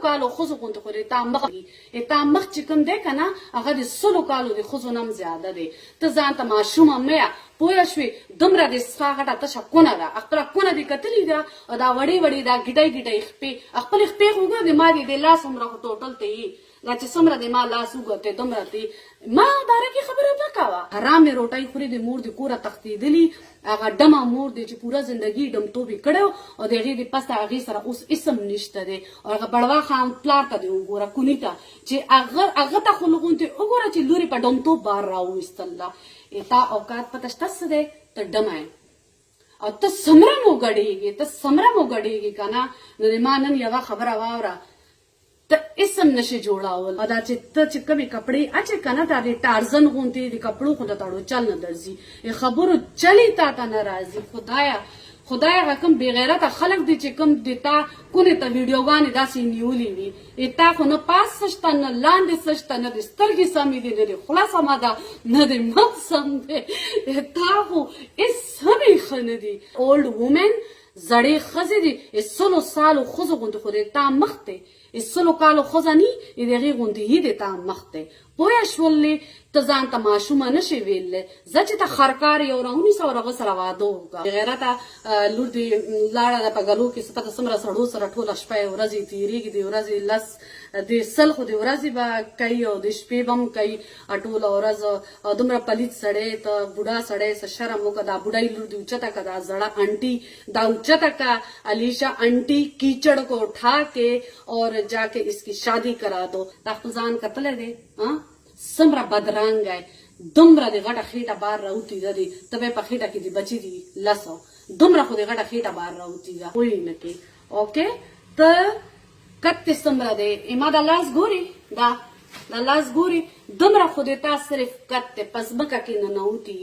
کالو خزو غونډه خوري تا مخ چې کوم دی کنه هغه د 100 کالو د خزو نم زیاده دی ته ځان ته ماشومه میا پوه شوې دومره د سپا غټه تشه کونه ده خپله کونه دې کتلې ده دا وړې وړې دا ګډۍ ګډۍ خپې خپلې خپې خو وګوره د ما دې د لاس عمره خو ټوټل ته یي دا چې څومره د ما لاس وګورتې دومره دی ما دارکې خبره مه کوه حرامې روټۍ خوري د مور د کوره تښتېدلي هغه ډمه مور دی چې پوره زندګي ډمتوب یې کړی او د هغې د پس د هغې سره اوس اسم نشته دی او هغه بړوا خان پلار ته دې وګوره کوني ته چې هغه ته خو لغونتې وګوره چې لورې په ډمتوب بار راوویستله تا اوقات پته شته څه دی ته ډمه یې او ته څومره مو ګډېږې که نه نو د ما نن یوه خبره واوره ته اسم نشي جوړاول او دا چې ته چې کومې کپړې اچې که نه دا د ټارزن غوندې د کپړو خو د تړو چل نه درځي خبرو چلی تا ته نه راځي خدای هغه کوم بېغیرته خلک دي چې کوم د تا کونې ته ویډیوګانې داسې نیولې وي تا خو نه پاس څه شته نه لاندې څه شته نه د سترګې سمې دي نه د خوله سمه ده نه د مخ سم دی تا خو هېڅ هم یې ښه نه دي اولډ وومن زړې ښځې دي 100 سالو ښځو غوندې خو د تا مخ دی 100 کالو ښځه نی د هغې غوندې یې د تا مخ دی پوه شولې ته ځان ته ماشومه نشې ویلی ځه چې ته خرکار یې او راونیسه او هغه سره واده وکړه غیرته لور دې لاړه ده په ګلو کې څه پته څومره سړو سره ټوله شپه یې ورځې تېرېږي د ورځې لس د سل خو د ورځې به کوي او د شپې به هم کوي ټوله ورځ او دومره پلیت سړی ته بوډا سړی څه شرم وکړه دا بوډۍ لور دې اوچته کړه دا زړه انټي دا اوچته کړه علیشا انټي کیچڑ کو اٹھا کے اور جا کے اس کی شادی کرا دو دا خپل ځان کتلی دی څومره بدرنګی دومره د غټه خېټه بار راوتې ده دی ته به یې په خېټه کې د بچي دي 10 دومره خو د غټه خېټه بار راوتې ده پوهې نه کې اوکې ته کتې څومره دی ما دا لاس ګورې دا لاس ګورې دومره خو د تا صرف کت دی په ځمکه کې ننوتي